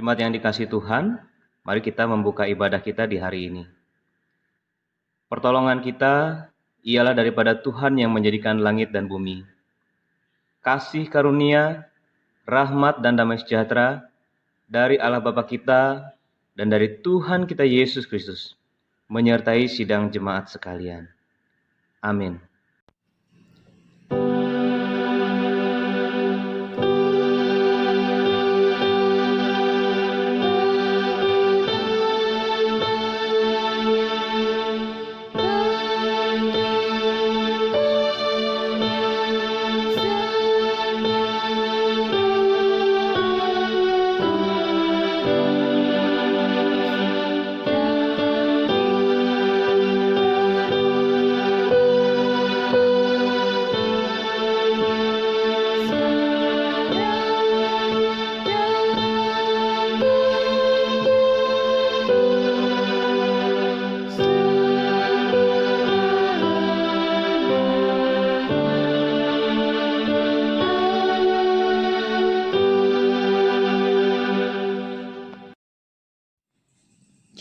Jemaat yang dikasihi Tuhan, mari kita membuka ibadah kita di hari ini. Pertolongan kita ialah daripada Tuhan yang menjadikan langit dan bumi. Kasih karunia, rahmat dan damai sejahtera dari Allah Bapa kita dan dari Tuhan kita Yesus Kristus menyertai sidang jemaat sekalian. Amin.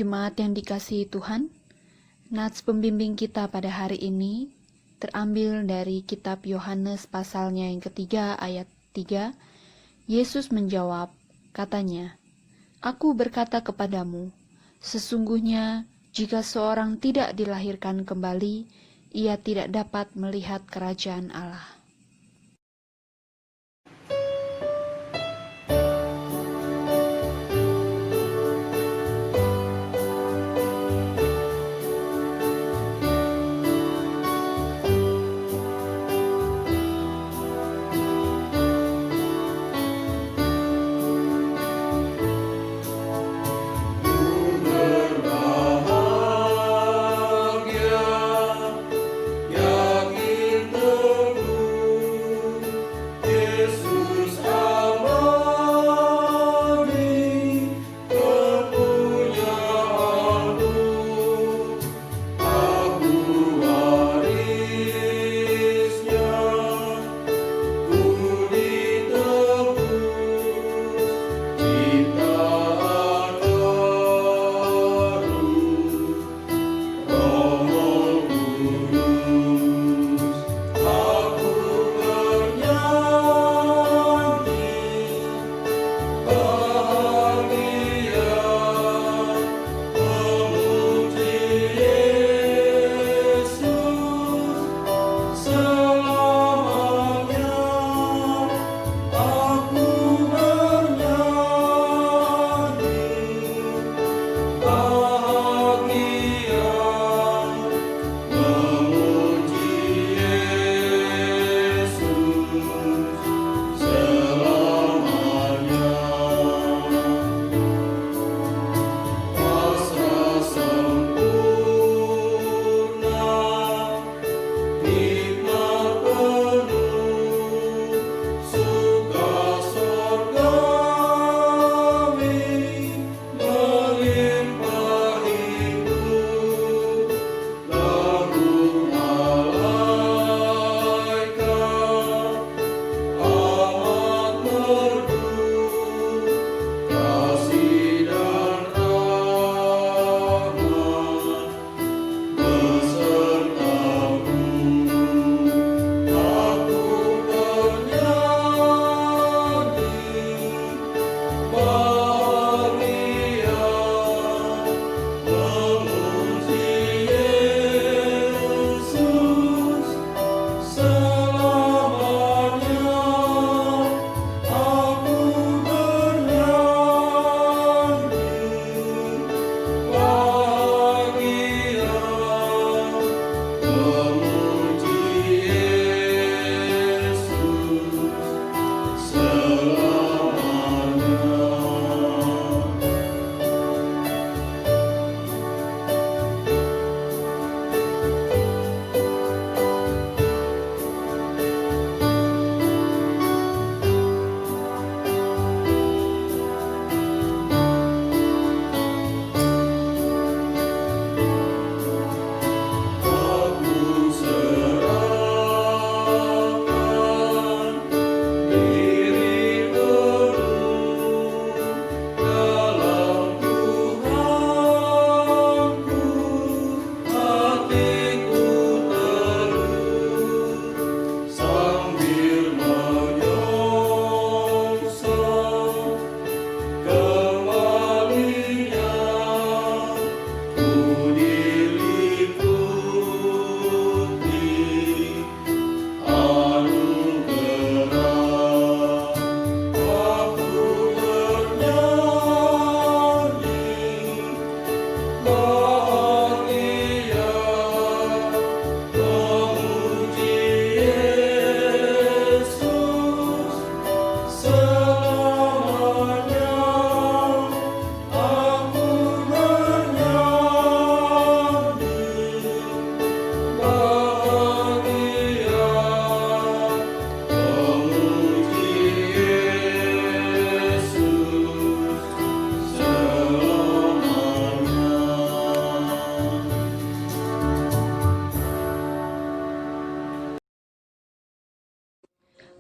Jemaat yang dikasihi Tuhan, nats pembimbing kita pada hari ini terambil dari kitab Yohanes pasalnya yang ketiga ayat 3. Yesus menjawab, katanya, "Aku berkata kepadamu, sesungguhnya jika seorang tidak dilahirkan kembali, ia tidak dapat melihat kerajaan Allah."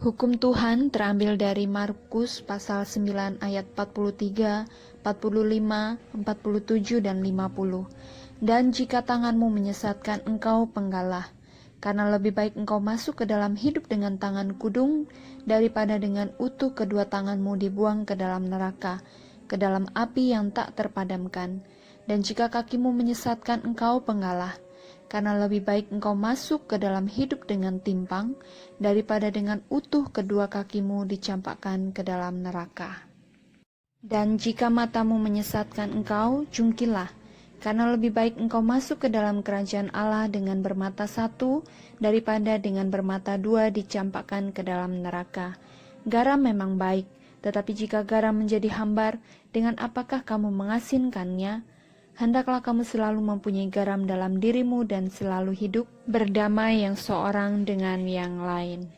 Hukum Tuhan terambil dari Markus pasal 9 ayat 43, 45, 47, dan 50. Dan jika tanganmu menyesatkan engkau, penggalah, karena lebih baik engkau masuk ke dalam hidup dengan tangan kudung daripada dengan utuh kedua tanganmu dibuang ke dalam neraka, ke dalam api yang tak terpadamkan. Dan jika kakimu menyesatkan engkau, penggalah, karena lebih baik engkau masuk ke dalam hidup dengan timpang daripada dengan utuh kedua kakimu dicampakkan ke dalam neraka. Dan jika matamu menyesatkan engkau, jungkillah, karena lebih baik engkau masuk ke dalam kerajaan Allah dengan bermata satu daripada dengan bermata dua dicampakkan ke dalam neraka. Garam memang baik, tetapi jika garam menjadi hambar, dengan apakah kamu mengasinkannya? Hendaklah kamu selalu mempunyai garam dalam dirimu dan selalu hidup berdamai yang seorang dengan yang lain.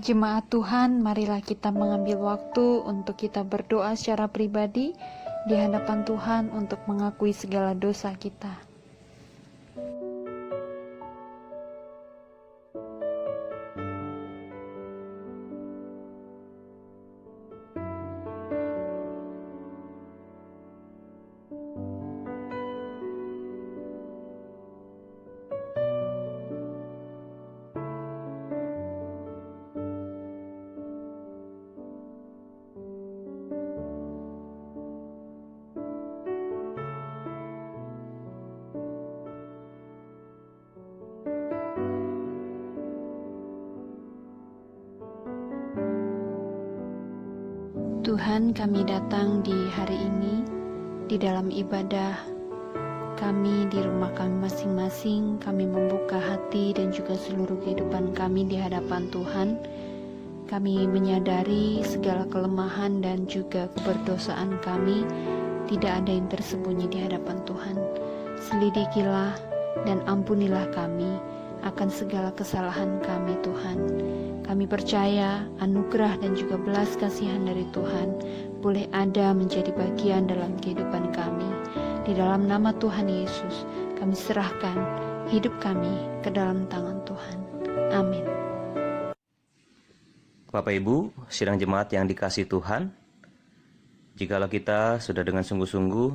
Jemaat Tuhan, marilah kita mengambil waktu untuk kita berdoa secara pribadi di hadapan Tuhan untuk mengakui segala dosa kita. Tuhan, kami datang di hari ini di dalam ibadah kami di rumah kami masing-masing. Kami membuka hati dan juga seluruh kehidupan kami di hadapan Tuhan. Kami menyadari segala kelemahan dan juga keberdosaan kami. Tidak ada yang tersembunyi di hadapan Tuhan. Selidikilah dan ampunilah kami akan segala kesalahan kami, Tuhan. Kami percaya anugerah dan juga belas kasihan dari Tuhan boleh ada menjadi bagian dalam kehidupan kami. Di dalam nama Tuhan Yesus, kami serahkan hidup kami ke dalam tangan Tuhan. Amin. Bapak Ibu, sidang jemaat yang dikasihi Tuhan, jikalau kita sudah dengan sungguh-sungguh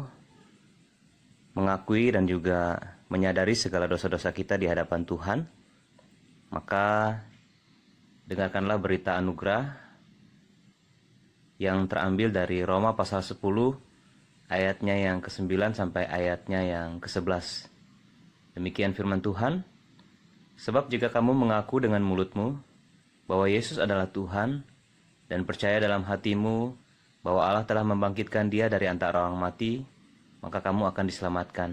mengakui dan juga menyadari segala dosa-dosa kita di hadapan Tuhan, maka dengarkanlah berita anugerah yang terambil dari Roma pasal 10 ayatnya yang ke-9 sampai ayatnya yang ke-11. Demikian firman Tuhan, sebab jika kamu mengaku dengan mulutmu bahwa Yesus adalah Tuhan dan percaya dalam hatimu bahwa Allah telah membangkitkan Dia dari antara orang mati, maka kamu akan diselamatkan.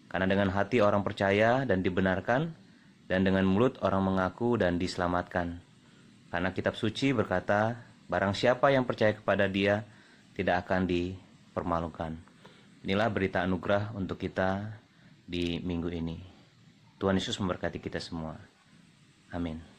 Karena dengan hati orang percaya dan dibenarkan, dan dengan mulut orang mengaku dan diselamatkan. Karena kitab suci berkata, barang siapa yang percaya kepada Dia tidak akan dipermalukan. Inilah berita anugerah untuk kita di minggu ini. Tuhan Yesus memberkati kita semua. Amin.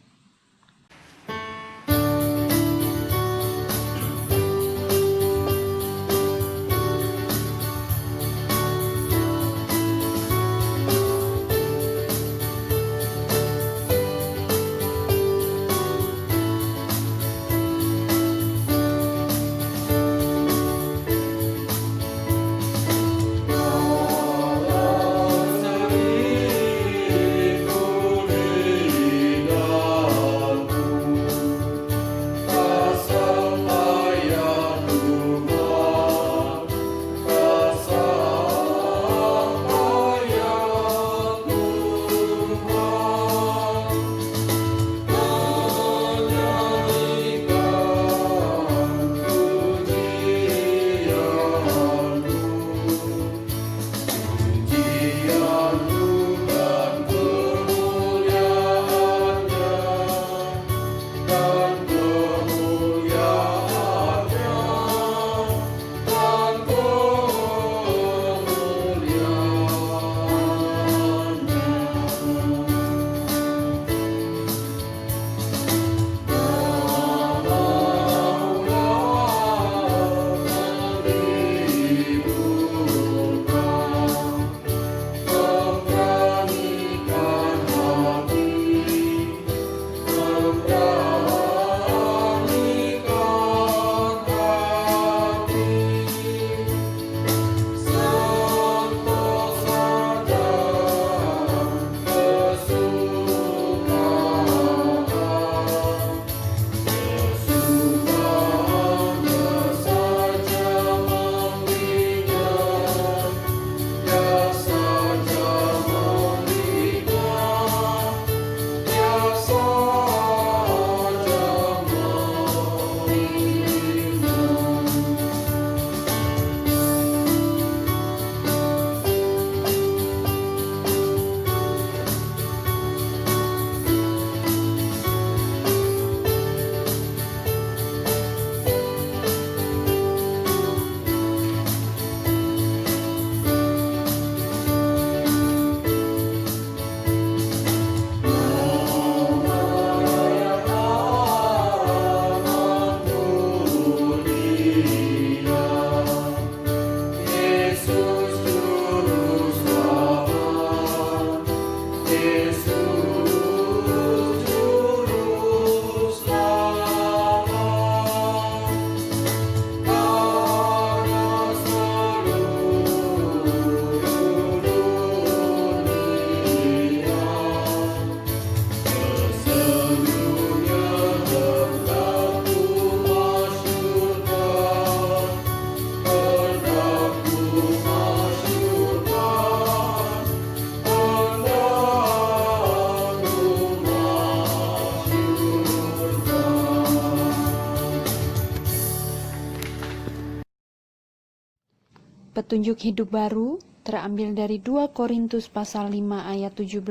Petunjuk hidup baru terambil dari 2 Korintus pasal 5 ayat 17.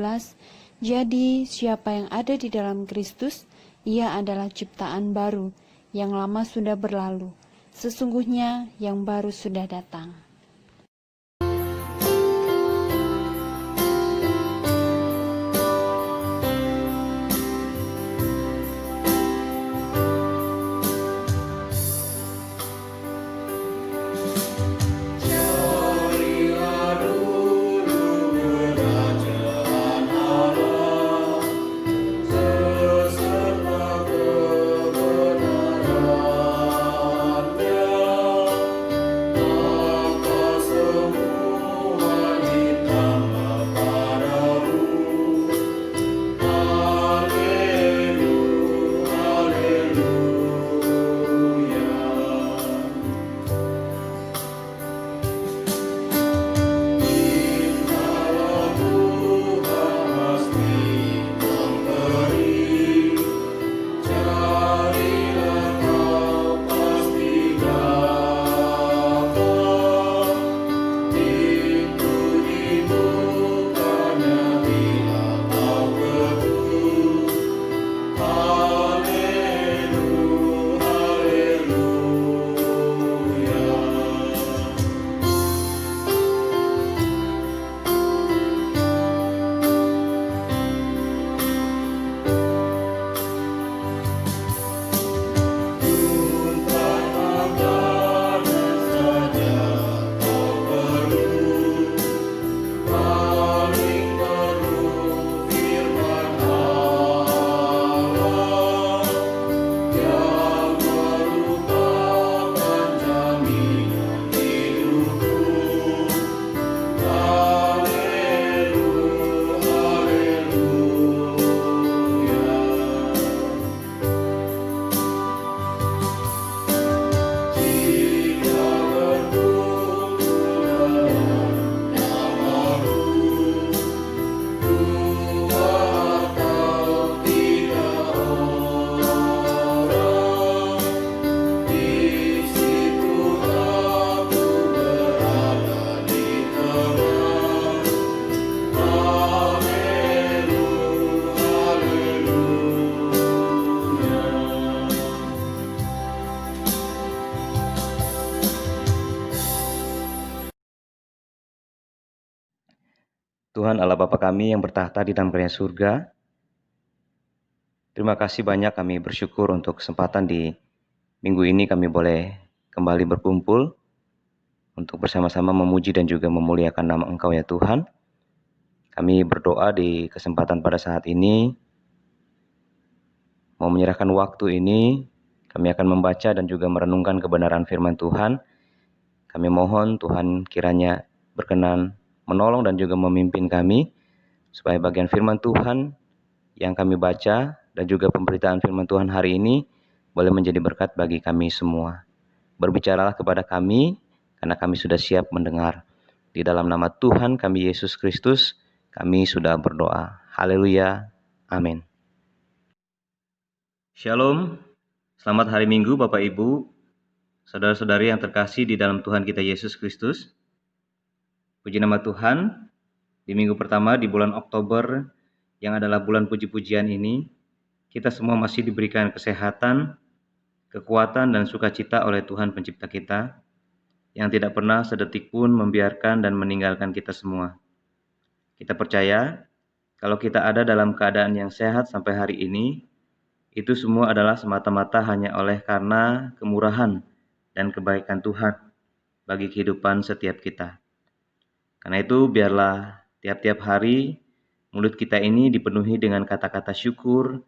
Jadi siapa yang ada di dalam Kristus, ia adalah ciptaan baru, yang lama sudah berlalu. Sesungguhnya yang baru sudah datang. Tuhan Allah Bapa kami yang bertahta di dalam kerajaan surga, terima kasih banyak, kami bersyukur untuk kesempatan di minggu ini kami boleh kembali berkumpul untuk bersama-sama memuji dan juga memuliakan nama Engkau ya Tuhan. Kami berdoa di kesempatan pada saat ini, mau menyerahkan waktu ini, kami akan membaca dan juga merenungkan kebenaran firman Tuhan. Kami mohon Tuhan kiranya berkenan menolong dan juga memimpin kami, supaya bagian firman Tuhan yang kami baca dan juga pemberitaan firman Tuhan hari ini boleh menjadi berkat bagi kami semua. Berbicaralah kepada kami, karena kami sudah siap mendengar. Di dalam nama Tuhan kami Yesus Kristus, kami sudah berdoa. Haleluya. Amin. Shalom. Selamat hari Minggu Bapak Ibu, saudara-saudari yang terkasih di dalam Tuhan kita Yesus Kristus. Puji nama Tuhan, di minggu pertama di bulan Oktober yang adalah bulan puji-pujian ini, kita semua masih diberikan kesehatan, kekuatan dan sukacita oleh Tuhan pencipta kita, yang tidak pernah sedetik pun membiarkan dan meninggalkan kita semua. Kita percaya, kalau kita ada dalam keadaan yang sehat sampai hari ini, itu semua adalah semata-mata hanya oleh karena kemurahan dan kebaikan Tuhan bagi kehidupan setiap kita. Karena itu biarlah tiap-tiap hari mulut kita ini dipenuhi dengan kata-kata syukur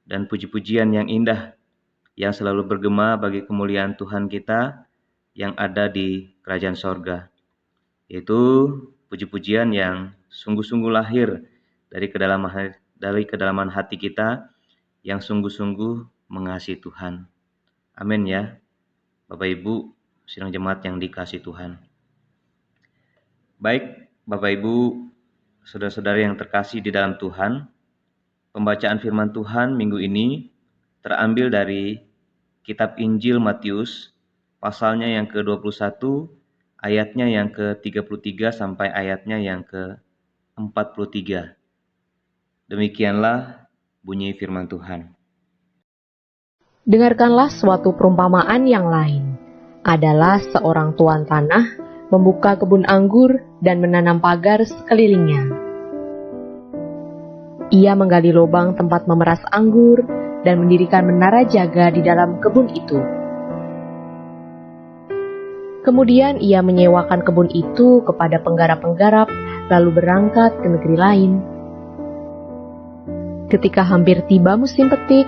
dan puji-pujian yang indah, yang selalu bergema bagi kemuliaan Tuhan kita yang ada di kerajaan sorga. Yaitu puji-pujian yang sungguh-sungguh lahir dari kedalaman hati kita yang sungguh-sungguh mengasihi Tuhan. Amin ya, Bapak Ibu sidang jemaat yang dikasihi Tuhan. Baik, Bapak Ibu, saudara-saudari yang terkasih di dalam Tuhan, pembacaan firman Tuhan minggu ini terambil dari kitab Injil Matius, pasalnya yang ke-21, ayatnya yang ke-33 sampai ayatnya yang ke-43. Demikianlah bunyi firman Tuhan. Dengarkanlah suatu perumpamaan yang lain. Adalah seorang tuan tanah membuka kebun anggur dan menanam pagar sekelilingnya. Ia menggali lubang tempat memeras anggur dan mendirikan menara jaga di dalam kebun itu. Kemudian ia menyewakan kebun itu kepada penggarap-penggarap, lalu berangkat ke negeri lain. Ketika hampir tiba musim petik,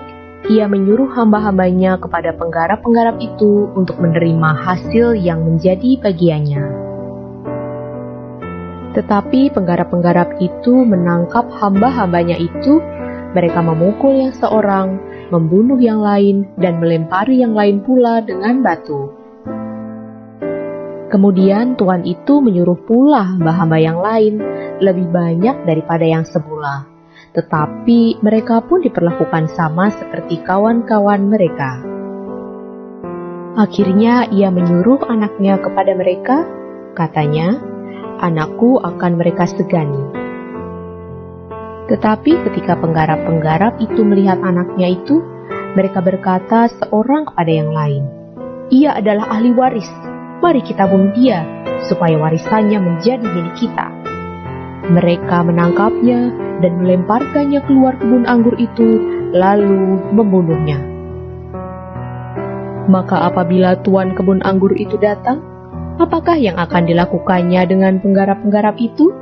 ia menyuruh hamba-hambanya kepada penggarap-penggarap itu untuk menerima hasil yang menjadi bagiannya. Tetapi penggarap-penggarap itu menangkap hamba-hambanya itu, mereka memukul yang seorang, membunuh yang lain, dan melempari yang lain pula dengan batu. Kemudian Tuhan itu menyuruh pula hamba-hamba yang lain, lebih banyak daripada yang semula. Tetapi mereka pun diperlakukan sama seperti kawan-kawan mereka. Akhirnya ia menyuruh anaknya kepada mereka, katanya, "Anakku akan mereka segani." Tetapi ketika penggarap-penggarap itu melihat anaknya itu, mereka berkata seorang kepada yang lain, "Ia adalah ahli waris, mari kita bunuh dia, supaya warisannya menjadi milik kita." Mereka menangkapnya dan melemparkannya keluar kebun anggur itu, lalu membunuhnya. Maka apabila tuan kebun anggur itu datang, apakah yang akan dilakukannya dengan penggarap-penggarap itu?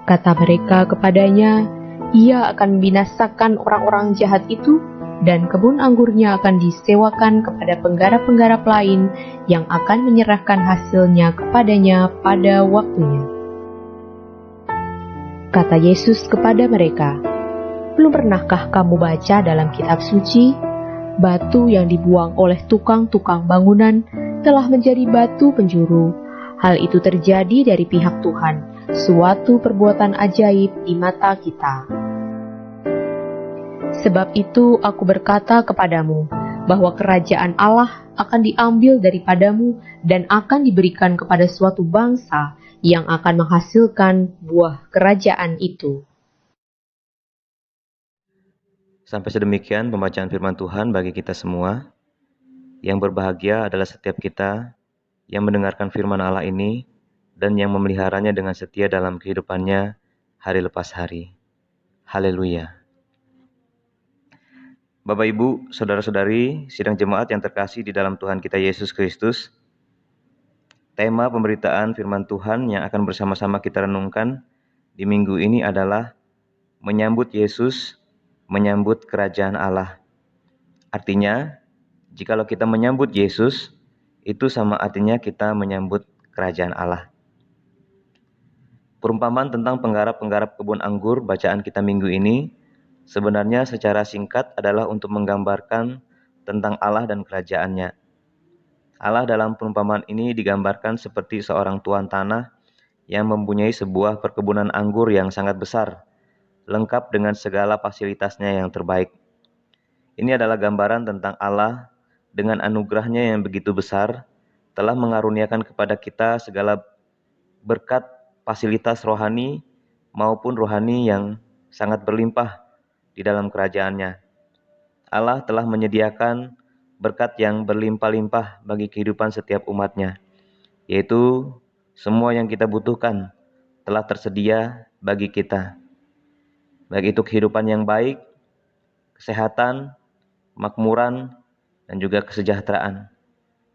Kata mereka kepadanya, ia akan membinasakan orang-orang jahat itu, dan kebun anggurnya akan disewakan kepada penggarap-penggarap lain yang akan menyerahkan hasilnya kepadanya pada waktunya. Kata Yesus kepada mereka, "Belum pernahkah kamu baca dalam kitab suci, batu yang dibuang oleh tukang-tukang bangunan telah menjadi batu penjuru? Hal itu terjadi dari pihak Tuhan, suatu perbuatan ajaib di mata kita. Sebab itu aku berkata kepadamu, bahwa kerajaan Allah akan diambil daripadamu dan akan diberikan kepada suatu bangsa yang akan menghasilkan buah kerajaan itu." Sampai sedemikian pembacaan firman Tuhan bagi kita semua. Yang berbahagia adalah setiap kita yang mendengarkan firman Allah ini dan yang memeliharanya dengan setia dalam kehidupannya hari lepas hari. Haleluya. Bapak, Ibu, Saudara-saudari, sidang jemaat yang terkasih di dalam Tuhan kita Yesus Kristus, tema pemberitaan firman Tuhan yang akan bersama-sama kita renungkan di minggu ini adalah menyambut Yesus, menyambut kerajaan Allah. Artinya, jikalau kita menyambut Yesus, itu sama artinya kita menyambut kerajaan Allah. Perumpamaan tentang penggarap-penggarap kebun anggur bacaan kita minggu ini sebenarnya secara singkat adalah untuk menggambarkan tentang Allah dan kerajaannya. Allah dalam perumpamaan ini digambarkan seperti seorang tuan tanah yang mempunyai sebuah perkebunan anggur yang sangat besar, lengkap dengan segala fasilitasnya yang terbaik. Ini adalah gambaran tentang Allah dengan anugerahnya yang begitu besar, telah mengaruniakan kepada kita segala berkat fasilitas rohani maupun rohani yang sangat berlimpah di dalam kerajaannya. Allah telah menyediakan berkat yang berlimpah-limpah bagi kehidupan setiap umatnya, yaitu semua yang kita butuhkan telah tersedia bagi kita, baik itu kehidupan yang baik, kesehatan, makmuran, dan juga kesejahteraan.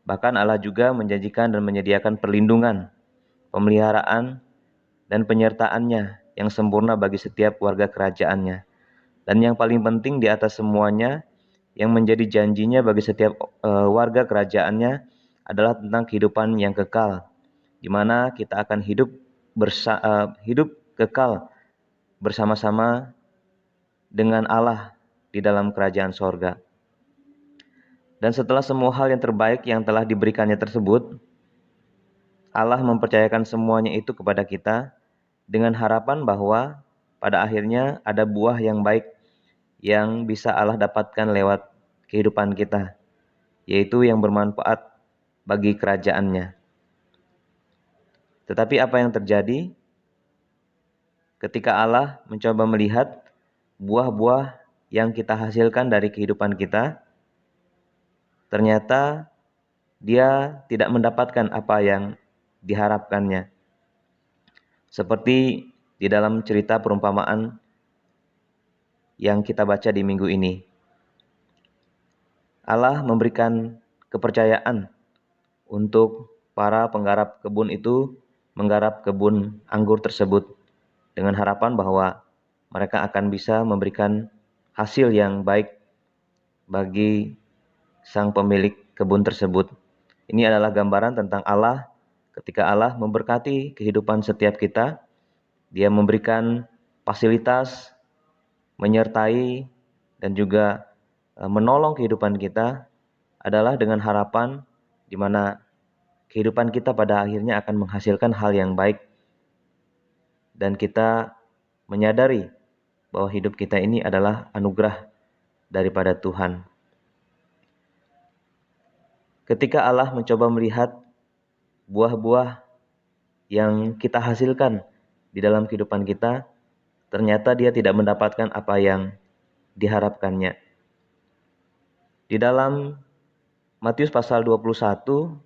Bahkan Allah juga menjanjikan dan menyediakan perlindungan, pemeliharaan, dan penyertaannya yang sempurna bagi setiap warga kerajaannya. Dan yang paling penting di atas semuanya, yang menjadi janjinya bagi setiap warga kerajaannya adalah tentang kehidupan yang kekal, di mana kita akan hidup kekal bersama-sama dengan Allah di dalam kerajaan sorga. Dan setelah semua hal yang terbaik yang telah diberikannya tersebut, Allah mempercayakan semuanya itu kepada kita dengan harapan bahwa pada akhirnya ada buah yang baik yang bisa Allah dapatkan lewat kehidupan kita, yaitu yang bermanfaat bagi kerajaannya. Tetapi apa yang terjadi ketika Allah mencoba melihat buah-buah yang kita hasilkan dari kehidupan kita, ternyata dia tidak mendapatkan apa yang diharapkannya. Seperti di dalam cerita perumpamaan yang kita baca di minggu ini. Allah memberikan kepercayaan untuk para penggarap kebun itu menggarap kebun anggur tersebut dengan harapan bahwa mereka akan bisa memberikan hasil yang baik bagi sang pemilik kebun tersebut. Ini adalah gambaran tentang Allah ketika Allah memberkati kehidupan setiap kita. Dia memberikan fasilitas, menyertai, dan juga menolong kehidupan kita adalah dengan harapan di mana kehidupan kita pada akhirnya akan menghasilkan hal yang baik dan kita menyadari bahwa hidup kita ini adalah anugerah daripada Tuhan. Ketika Allah mencoba melihat buah-buah yang kita hasilkan di dalam kehidupan kita, ternyata dia tidak mendapatkan apa yang diharapkannya. Di dalam Matius pasal 21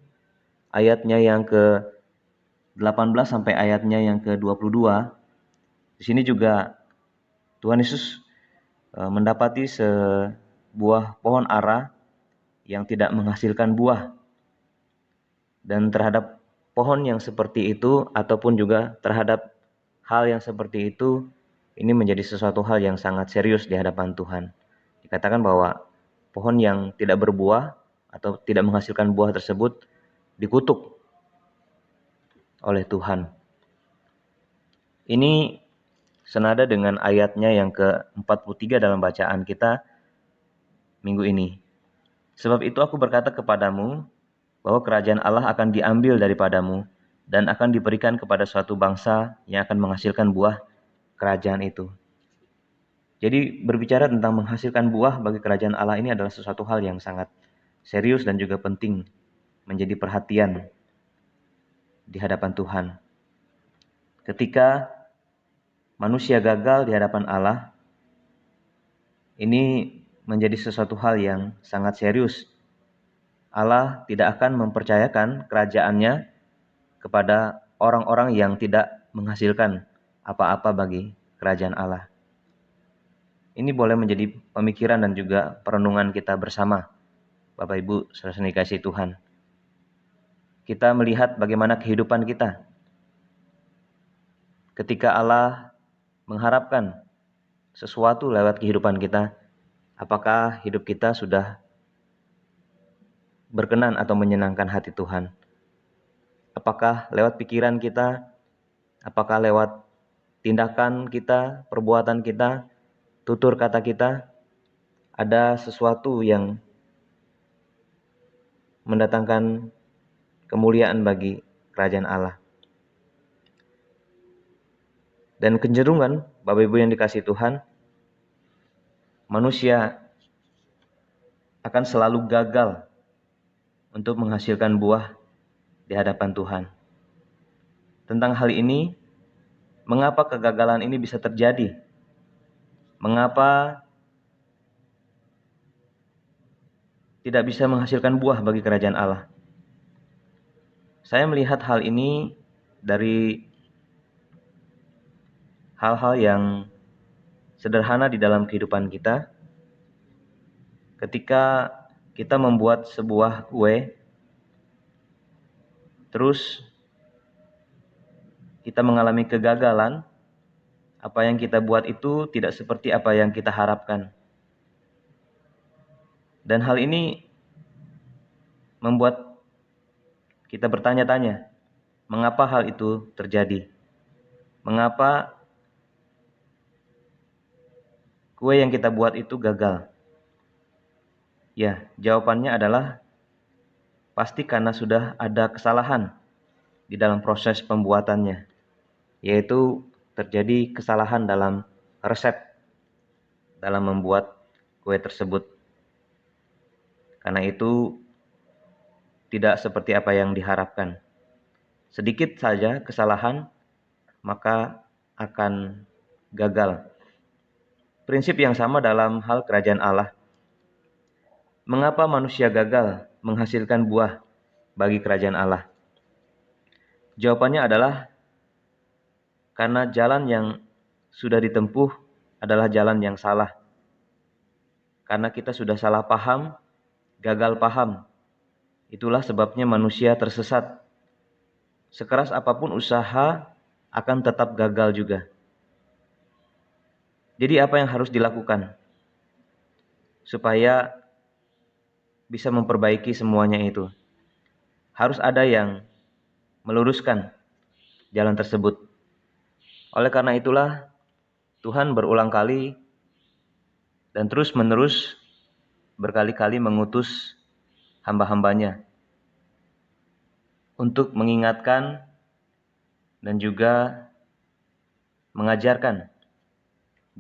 ayatnya yang ke-18 sampai ayatnya yang ke-22, di sini juga Tuhan Yesus mendapati sebuah pohon ara yang tidak menghasilkan buah. Dan terhadap pohon yang seperti itu ataupun juga terhadap hal yang seperti itu, ini menjadi sesuatu hal yang sangat serius di hadapan Tuhan. Dikatakan bahwa pohon yang tidak berbuah atau tidak menghasilkan buah tersebut dikutuk oleh Tuhan. Ini senada dengan ayatnya yang ke-43 dalam bacaan kita minggu ini. Sebab itu aku berkata kepadamu bahwa kerajaan Allah akan diambil daripadamu dan akan diberikan kepada suatu bangsa yang akan menghasilkan buah kerajaan itu. Jadi berbicara tentang menghasilkan buah bagi kerajaan Allah ini adalah sesuatu hal yang sangat serius dan juga penting menjadi perhatian di hadapan Tuhan. Ketika manusia gagal di hadapan Allah, ini menjadi sesuatu hal yang sangat serius. Allah tidak akan mempercayakan kerajaannya kepada orang-orang yang tidak menghasilkan apa-apa bagi kerajaan Allah. Ini boleh menjadi pemikiran dan juga perenungan kita bersama, Bapak Ibu, saudara dikasihi Tuhan. Kita melihat bagaimana kehidupan kita. Ketika Allah mengharapkan sesuatu lewat kehidupan kita, apakah hidup kita sudah berkenan atau menyenangkan hati Tuhan? Apakah lewat pikiran kita, apakah lewat tindakan kita, perbuatan kita, tutur kata kita, ada sesuatu yang mendatangkan kemuliaan bagi kerajaan Allah. Dan kecenderungan, Bapak Ibu yang dikasihi Tuhan, manusia akan selalu gagal untuk menghasilkan buah di hadapan Tuhan. Tentang hal ini, mengapa kegagalan ini bisa terjadi? Mengapa tidak bisa menghasilkan buah bagi kerajaan Allah? Saya melihat hal ini dari hal-hal yang sederhana di dalam kehidupan kita. Ketika kita membuat sebuah kue, terus kita mengalami kegagalan, apa yang kita buat itu tidak seperti apa yang kita harapkan. Dan hal ini membuat kita bertanya-tanya, mengapa hal itu terjadi? Mengapa kue yang kita buat itu gagal? Ya, jawabannya adalah pasti karena sudah ada kesalahan di dalam proses pembuatannya, yaitu terjadi kesalahan dalam resep dalam membuat kue tersebut. Karena itu tidak seperti apa yang diharapkan. Sedikit saja kesalahan, maka akan gagal. Prinsip yang sama dalam hal kerajaan Allah. Mengapa manusia gagal menghasilkan buah bagi kerajaan Allah? Jawabannya adalah karena jalan yang sudah ditempuh adalah jalan yang salah. Karena kita sudah salah paham, gagal paham. Itulah sebabnya manusia tersesat. Sekeras apapun usaha akan tetap gagal juga. Jadi apa yang harus dilakukan supaya bisa memperbaiki semuanya itu? Harus ada yang meluruskan jalan tersebut. Oleh karena itulah Tuhan berulang kali dan terus-menerus berkali-kali mengutus hamba-hambanya untuk mengingatkan dan juga mengajarkan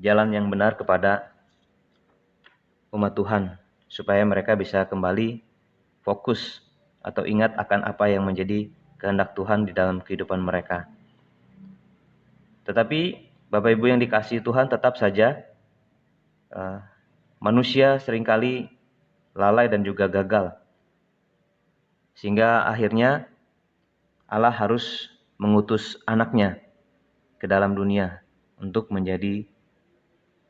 jalan yang benar kepada umat Tuhan, supaya mereka bisa kembali fokus atau ingat akan apa yang menjadi kehendak Tuhan di dalam kehidupan mereka. Tetapi Bapak Ibu yang dikasihi Tuhan, tetap saja manusia seringkali lalai dan juga gagal. Sehingga akhirnya Allah harus mengutus anaknya ke dalam dunia untuk menjadi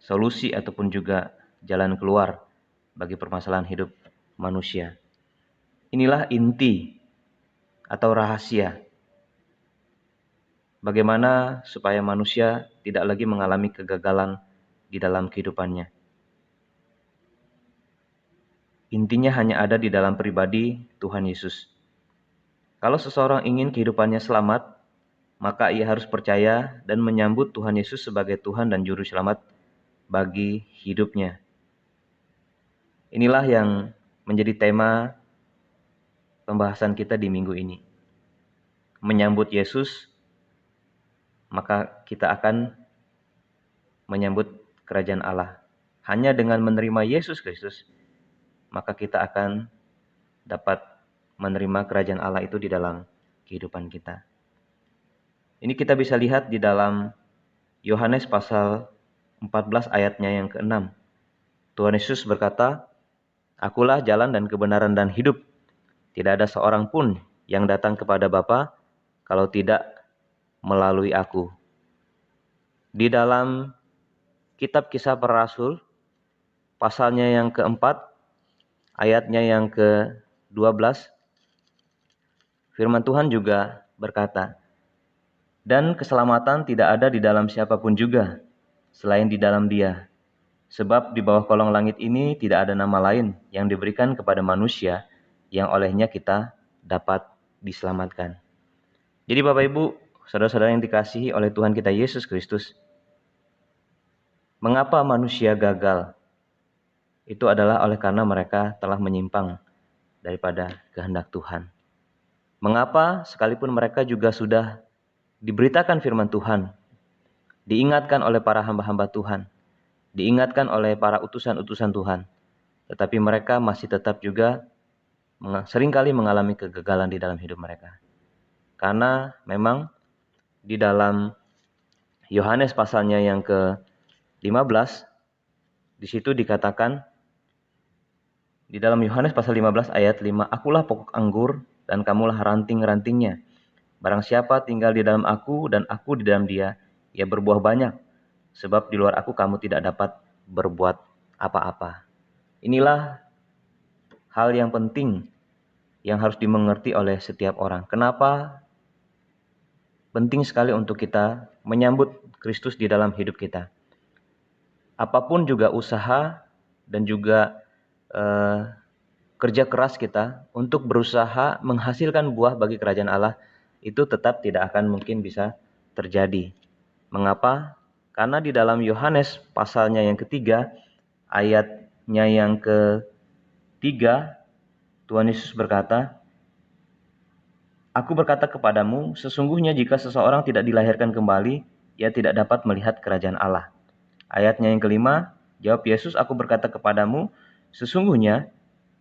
solusi ataupun juga jalan keluar bagi permasalahan hidup manusia. Inilah inti atau rahasia bagaimana supaya manusia tidak lagi mengalami kegagalan di dalam kehidupannya. Intinya hanya ada di dalam pribadi Tuhan Yesus. Kalau seseorang ingin kehidupannya selamat, maka ia harus percaya dan menyambut Tuhan Yesus sebagai Tuhan dan Juru Selamat bagi hidupnya. Inilah yang menjadi tema pembahasan kita di minggu ini. Menyambut Yesus, maka kita akan menyambut kerajaan Allah. Hanya dengan menerima Yesus Kristus, maka kita akan dapat menerima kerajaan Allah itu di dalam kehidupan kita. Ini kita bisa lihat di dalam Yohanes pasal 14 ayatnya yang ke-6. Tuhan Yesus berkata, "Akulah jalan dan kebenaran dan hidup. Tidak ada seorang pun yang datang kepada Bapa kalau tidak melalui aku." Di dalam kitab Kisah Para Rasul, pasalnya yang ke-4, ayatnya yang ke-12, firman Tuhan juga berkata, "Dan keselamatan tidak ada di dalam siapapun juga, selain di dalam Dia. Sebab di bawah kolong langit ini tidak ada nama lain yang diberikan kepada manusia yang olehnya kita dapat diselamatkan." Jadi Bapak Ibu, saudara-saudara yang dikasihi oleh Tuhan kita Yesus Kristus, mengapa manusia gagal? Itu adalah oleh karena mereka telah menyimpang daripada kehendak Tuhan. Mengapa sekalipun mereka juga sudah diberitakan firman Tuhan, diingatkan oleh para hamba-hamba Tuhan, diingatkan oleh para utusan-utusan Tuhan, tetapi mereka masih tetap juga seringkali mengalami kegagalan di dalam hidup mereka. Karena memang di dalam Yohanes pasalnya yang ke-15, di situ dikatakan, di dalam Yohanes pasal 15 ayat 5, "Akulah pokok anggur dan kamulah ranting-rantingnya. Barang siapa tinggal di dalam aku dan aku di dalam dia, ia berbuah banyak. Sebab di luar aku kamu tidak dapat berbuat apa-apa." Inilah hal yang penting yang harus dimengerti oleh setiap orang. Kenapa penting sekali untuk kita menyambut Kristus di dalam hidup kita. Apapun juga usaha dan juga kerja keras kita untuk berusaha menghasilkan buah bagi kerajaan Allah, itu tetap tidak akan mungkin bisa terjadi. Mengapa? Karena di dalam Yohanes pasalnya yang ketiga, ayatnya yang ketiga, Tuhan Yesus berkata, "Aku berkata kepadamu, sesungguhnya jika seseorang tidak dilahirkan kembali, ia tidak dapat melihat kerajaan Allah." Ayatnya yang kelima, jawab Yesus, "Aku berkata kepadamu, sesungguhnya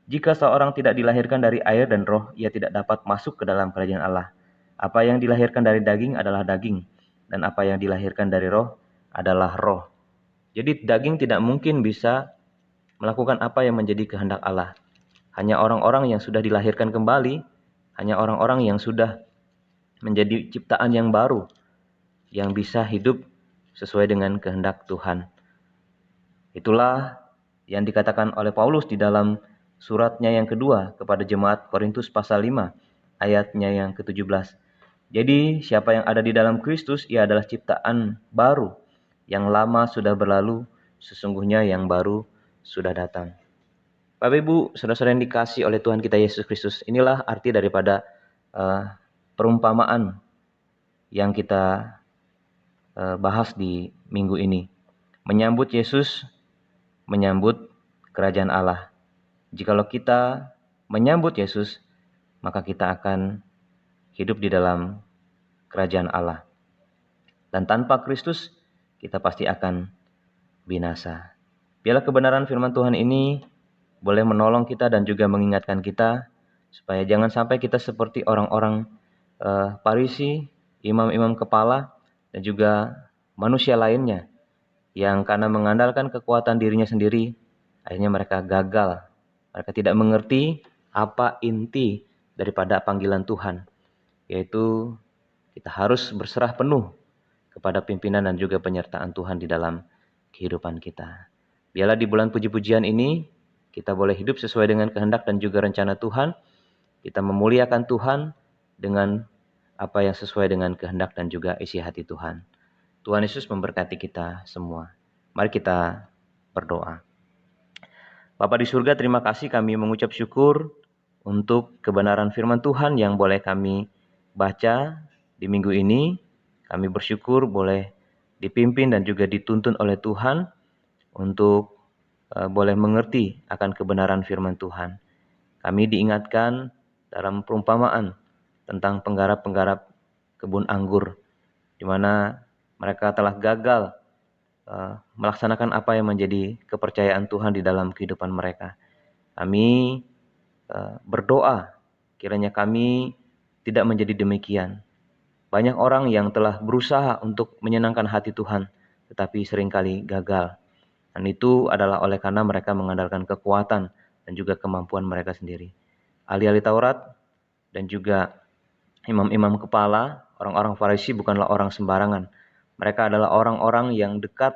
Jika seorang tidak dilahirkan dari air dan roh, ia tidak dapat masuk ke dalam kerajaan Allah. Apa yang dilahirkan dari daging adalah daging, dan apa yang dilahirkan dari roh adalah roh. Jadi daging tidak mungkin bisa melakukan apa yang menjadi kehendak Allah. Hanya orang-orang yang sudah dilahirkan kembali, hanya orang-orang yang sudah menjadi ciptaan yang baru, yang bisa hidup sesuai dengan kehendak Tuhan. Itulah yang dikatakan oleh Paulus di dalam suratnya yang kedua kepada jemaat Korintus pasal 5, ayatnya yang ke-17. Jadi siapa yang ada di dalam Kristus, ia adalah ciptaan baru. Yang lama sudah berlalu, sesungguhnya yang baru sudah datang. Bapak Ibu, saudara-saudara yang dikasihi oleh Tuhan kita Yesus Kristus, inilah arti daripada perumpamaan yang kita bahas di minggu ini. Menyambut Yesus, menyambut kerajaan Allah. Jikalau kita menyambut Yesus, maka kita akan hidup di dalam kerajaan Allah. Dan tanpa Kristus, kita pasti akan binasa. Biarlah kebenaran firman Tuhan ini boleh menolong kita dan juga mengingatkan kita, supaya jangan sampai kita seperti orang-orang Farisi, imam-imam kepala, dan juga manusia lainnya, yang karena mengandalkan kekuatan dirinya sendiri, akhirnya mereka gagal. Mereka tidak mengerti apa inti daripada panggilan Tuhan, yaitu kita harus berserah penuh kepada pimpinan dan juga penyertaan Tuhan di dalam kehidupan kita. Biarlah di bulan puji-pujian ini, kita boleh hidup sesuai dengan kehendak dan juga rencana Tuhan. Kita memuliakan Tuhan dengan apa yang sesuai dengan kehendak dan juga isi hati Tuhan. Tuhan Yesus memberkati kita semua. Mari kita berdoa. Bapa di surga, terima kasih kami mengucap syukur untuk kebenaran firman Tuhan yang boleh kami baca di minggu ini. Kami bersyukur boleh dipimpin dan juga dituntun oleh Tuhan untuk boleh mengerti akan kebenaran firman Tuhan. Kami diingatkan dalam perumpamaan tentang penggarap-penggarap kebun anggur, di mana mereka telah gagal melaksanakan apa yang menjadi kepercayaan Tuhan di dalam kehidupan mereka. Kami berdoa, kiranya kami tidak menjadi demikian. Banyak orang yang telah berusaha untuk menyenangkan hati Tuhan, tetapi seringkali gagal. Dan itu adalah oleh karena mereka mengandalkan kekuatan dan juga kemampuan mereka sendiri. Ahli-ahli Taurat dan juga imam-imam kepala, orang-orang Farisi bukanlah orang sembarangan. Mereka adalah orang-orang yang dekat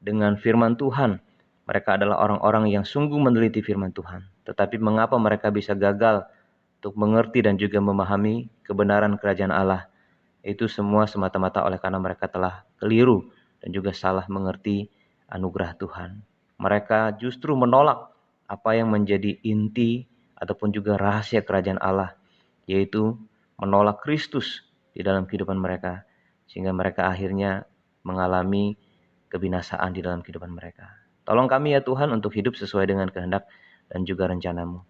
dengan firman Tuhan. Mereka adalah orang-orang yang sungguh meneliti firman Tuhan. Tetapi mengapa mereka bisa gagal untuk mengerti dan juga memahami kebenaran kerajaan Allah? Itu semua semata-mata oleh karena mereka telah keliru dan juga salah mengerti anugerah Tuhan. Mereka justru menolak apa yang menjadi inti ataupun juga rahasia kerajaan Allah, yaitu menolak Kristus di dalam kehidupan mereka, sehingga mereka akhirnya mengalami kebinasaan di dalam kehidupan mereka. Tolong kami ya Tuhan untuk hidup sesuai dengan kehendak dan juga rencana-Mu,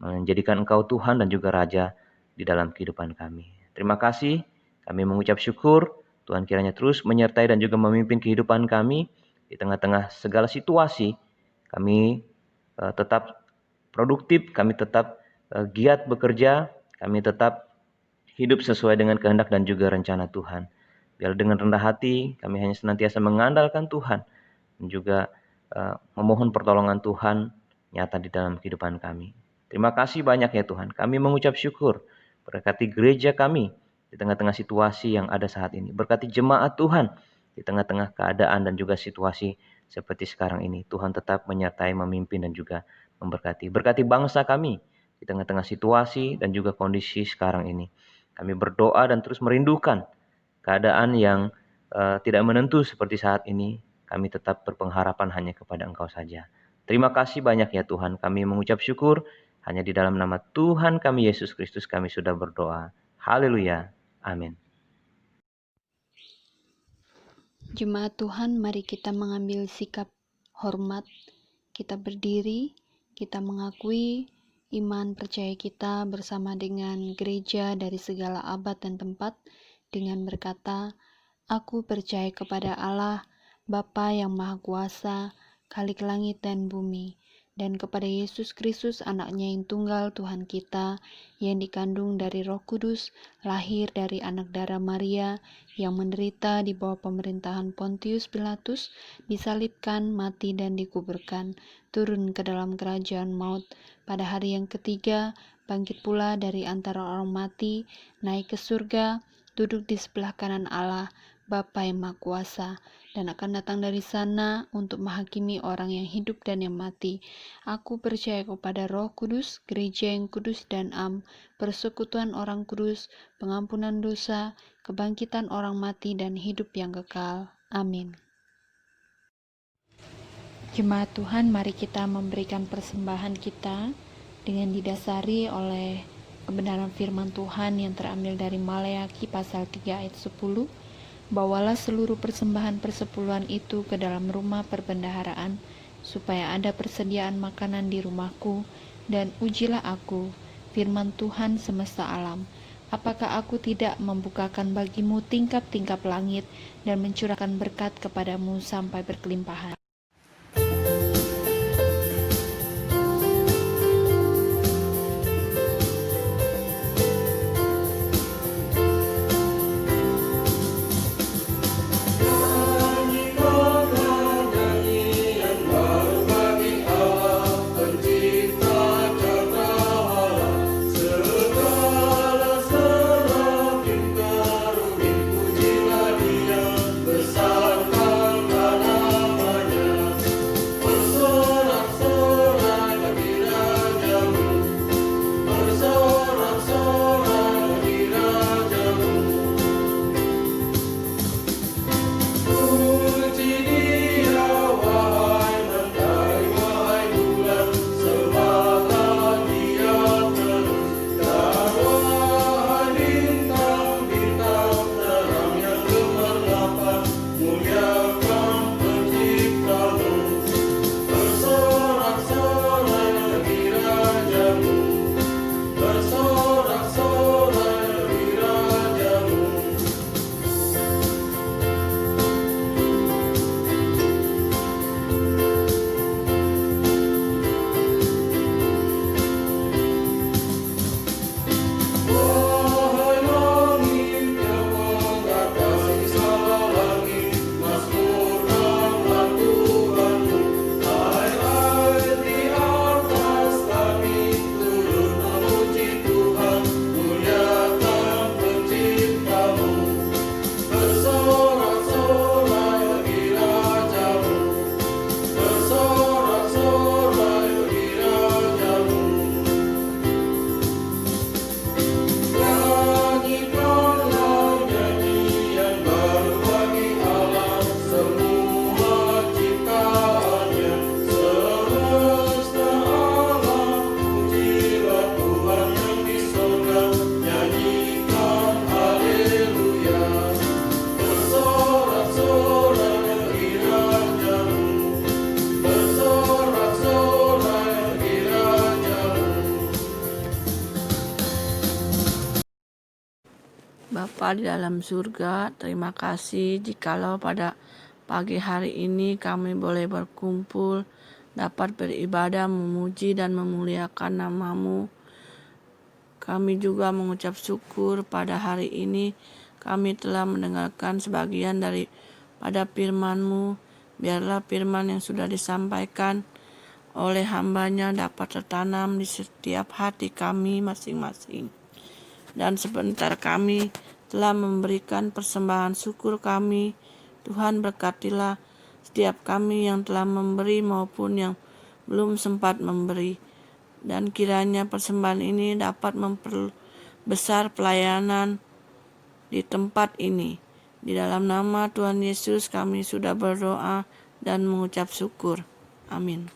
menjadikan Engkau Tuhan dan juga Raja di dalam kehidupan kami. Terima kasih, kami mengucap syukur, Tuhan kiranya terus menyertai dan juga memimpin kehidupan kami di tengah-tengah segala situasi. Kami tetap produktif, kami tetap giat bekerja, kami tetap hidup sesuai dengan kehendak dan juga rencana Tuhan. Biar dengan rendah hati, kami hanya senantiasa mengandalkan Tuhan dan juga memohon pertolongan Tuhan nyata di dalam kehidupan kami. Terima kasih banyak ya Tuhan. Kami mengucap syukur. Berkati gereja kami di tengah-tengah situasi yang ada saat ini. Berkati jemaat Tuhan di tengah-tengah keadaan dan juga situasi seperti sekarang ini. Tuhan tetap menyertai, memimpin dan juga memberkati. Berkati bangsa kami di tengah-tengah situasi dan juga kondisi sekarang ini. Kami berdoa dan terus merindukan keadaan yang tidak menentu seperti saat ini. Kami tetap berpengharapan hanya kepada Engkau saja. Terima kasih banyak ya Tuhan. Kami mengucap syukur hanya di dalam nama Tuhan kami Yesus Kristus kami sudah berdoa. Haleluya. Amin. Jemaat Tuhan, mari kita mengambil sikap hormat. Kita berdiri, kita mengakui iman percaya kita bersama dengan gereja dari segala abad dan tempat dengan berkata, "Aku percaya kepada Allah, Bapa yang Maha Kuasa, Khalik langit dan bumi, dan kepada Yesus Kristus anaknya yang tunggal Tuhan kita, yang dikandung dari Roh Kudus, lahir dari anak darah Maria, yang menderita di bawah pemerintahan Pontius Pilatus, disalibkan, mati dan dikuburkan, turun ke dalam kerajaan maut, pada hari yang ketiga, bangkit pula dari antara orang mati, naik ke surga, duduk di sebelah kanan Allah, Bapa yang Maha Kuasa, dan akan datang dari sana untuk menghakimi orang yang hidup dan yang mati. Aku percaya kepada Roh Kudus, gereja yang kudus dan am, persekutuan orang kudus, pengampunan dosa, kebangkitan orang mati dan hidup yang kekal. Amin. Jemaat Tuhan, mari kita memberikan persembahan kita dengan didasari oleh kebenaran firman Tuhan yang terambil dari Maleakhi pasal 3 ayat 10. Bawalah seluruh persembahan persepuluhan itu ke dalam rumah perbendaharaan, supaya ada persediaan makanan di rumahku, dan ujilah aku, firman Tuhan semesta alam. Apakah aku tidak membukakan bagimu tingkap-tingkap langit dan mencurahkan berkat kepadamu sampai berkelimpahan? Bapa di dalam surga, terima kasih jikalau pada pagi hari ini kami boleh berkumpul, dapat beribadah, memuji dan memuliakan nama-Mu. Kami juga mengucap syukur pada hari ini kami telah mendengarkan sebagian daripada firman-Mu. Biarlah firman yang sudah disampaikan oleh hamba-Nya dapat tertanam di setiap hati kami masing-masing. Dan sebentar kami telah memberikan persembahan syukur kami, Tuhan berkatilah setiap kami yang telah memberi maupun yang belum sempat memberi. Dan kiranya persembahan ini dapat memperbesar pelayanan di tempat ini. Di dalam nama Tuhan Yesus kami sudah berdoa dan mengucap syukur. Amin.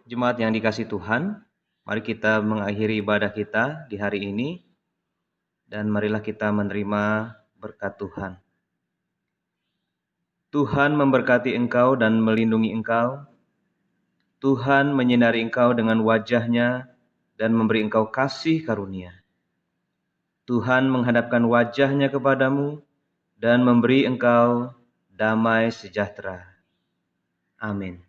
Jemaat yang dikasihi Tuhan, mari kita mengakhiri ibadah kita di hari ini dan marilah kita menerima berkat Tuhan. Tuhan memberkati engkau dan melindungi engkau. Tuhan menyinari engkau dengan wajah-Nya dan memberi engkau kasih karunia. Tuhan menghadapkan wajah-Nya kepadamu dan memberi engkau damai sejahtera. Amin.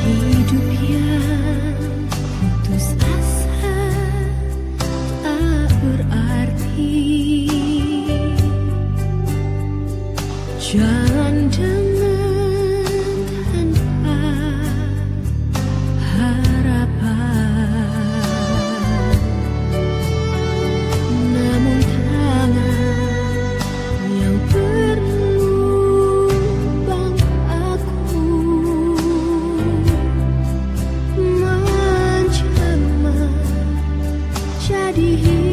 Hidup yang putus asa tak berarti. Jalan dengan tanpa harapan, namun tangan yang berlubang aku menjelma jadi